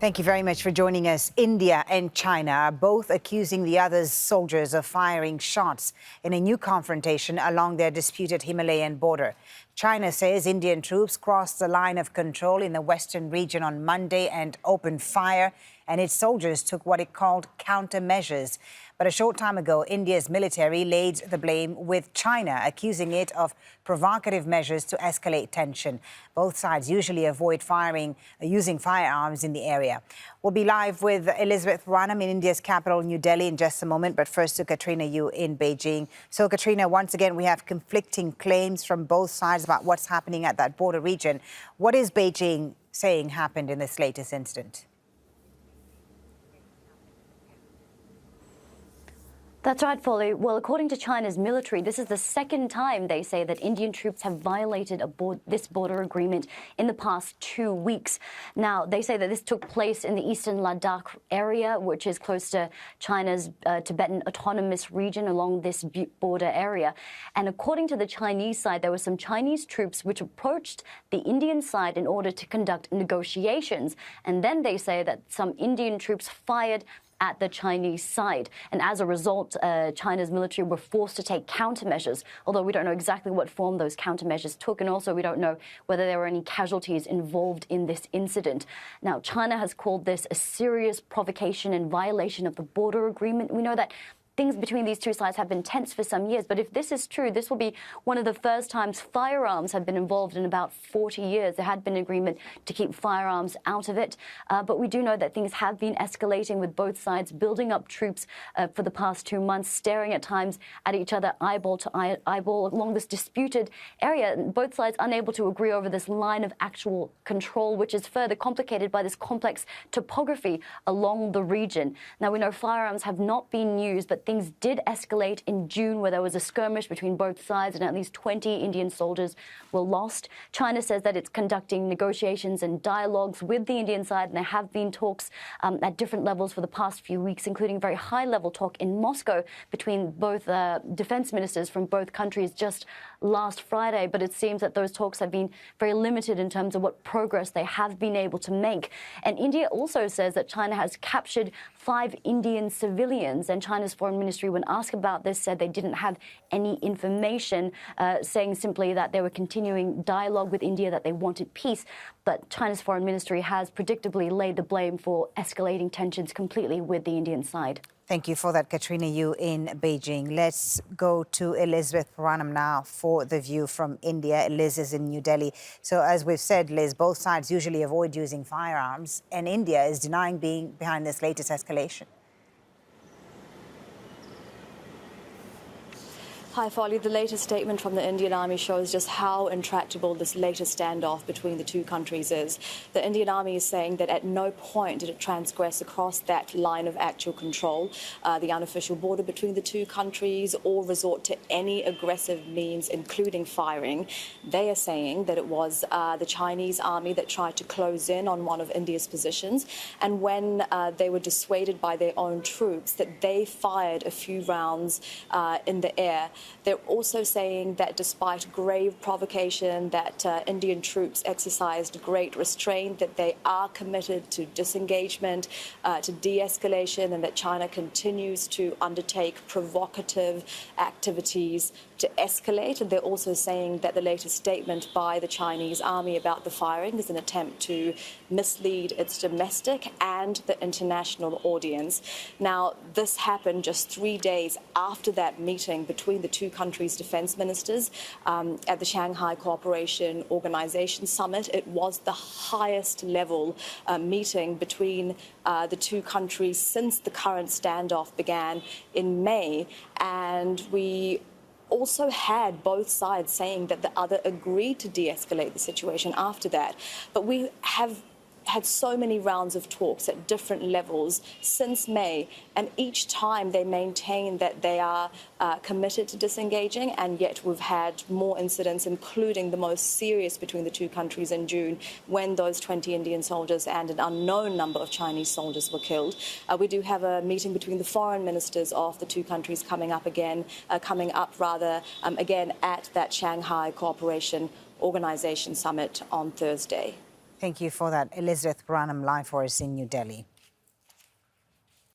Thank you very much for joining us. India and China are both accusing the other's soldiers of firing shots in a new confrontation along their disputed Himalayan border. China says Indian troops crossed the line of control in the western region on Monday and opened fire, and its soldiers took what it called countermeasures. But a short time ago, India's military laid the blame with China, accusing it of provocative measures to escalate tension. Both sides usually avoid using firearms in the area. We'll be live with Elizabeth Puranam in India's capital, New Delhi, in just a moment. But first to Katrina Yu in Beijing. So, Katrina, once again, we have conflicting claims from both sides about what's happening at that border region. What is Beijing saying happened in this latest incident? That's right, Folly. Well, according to China's military, this is the second time they say that Indian troops have violated this border agreement in the past 2 weeks. Now, they say that this took place in the eastern Ladakh area, which is close to China's Tibetan autonomous region along this border area. And according to the Chinese side, there were some Chinese troops which approached the Indian side in order to conduct negotiations. And then they say that some Indian troops fired at the Chinese side. And as a result, China's military were forced to take countermeasures, although we don't know exactly what form those countermeasures took. And also we don't know whether there were any casualties involved in this incident. Now, China has called this a serious provocation and violation of the border agreement. We know that things between these two sides have been tense for some years. But if this is true, this will be one of the first times firearms have been involved in about 40 years. There had been agreement to keep firearms out of it. But we do know that things have been escalating with both sides building up troops for the past 2 months, staring at times at each other eyeball to eyeball along this disputed area. Both sides unable to agree over this line of actual control, which is further complicated by this complex topography along the region. Now, we know firearms have not been used, but things did escalate in June, where there was a skirmish between both sides and at least 20 Indian soldiers were lost. China says that it's conducting negotiations and dialogues with the Indian side, and there have been talks at different levels for the past few weeks, including very high-level talk in Moscow between both defense ministers from both countries just last Friday. But it seems that those talks have been very limited in terms of what progress they have been able to make. And India also says that China has captured 5 Indian civilians, and China's foreign ministry, when asked about this, said they didn't have any information, saying simply that they were continuing dialogue with India, that they wanted peace. But China's foreign ministry has predictably laid the blame for escalating tensions completely with the Indian side. Thank you for that, Katrina Yu in Beijing. Let's go to Elizabeth Puranam now for the view from India. Liz is in New Delhi. So as we've said, Liz, both sides usually avoid using firearms, and India is denying being behind this latest escalation. Hi, Folly. The latest statement from the Indian Army shows just how intractable this latest standoff between the two countries is. The Indian Army is saying that at no point did it transgress across that line of actual control, the unofficial border between the two countries, or resort to any aggressive means, including firing. They are saying that it was the Chinese army that tried to close in on one of India's positions, and when they were dissuaded by their own troops, that they fired a few rounds in the air. They're also saying that despite grave provocation, that Indian troops exercised great restraint, that they are committed to disengagement, to de-escalation, and that China continues to undertake provocative activities to escalate. And they're also saying that the latest statement by the Chinese army about the firing is an attempt to mislead its domestic and the international audience. Now, this happened just 3 days after that meeting between the two countries' defense ministers at the Shanghai Cooperation Organization Summit. It was the highest level meeting between the two countries since the current standoff began in May. And we also had both sides saying that the other agreed to de-escalate the situation after that. But we have had so many rounds of talks at different levels since May, and each time they maintain that they are committed to disengaging, and yet we've had more incidents, including the most serious between the two countries in June, when those 20 Indian soldiers and an unknown number of Chinese soldiers were killed. We do have a meeting between the foreign ministers of the two countries coming up again at that Shanghai Cooperation Organization Summit on Thursday. Thank you for that, Elizabeth Puranam, live for us in New Delhi.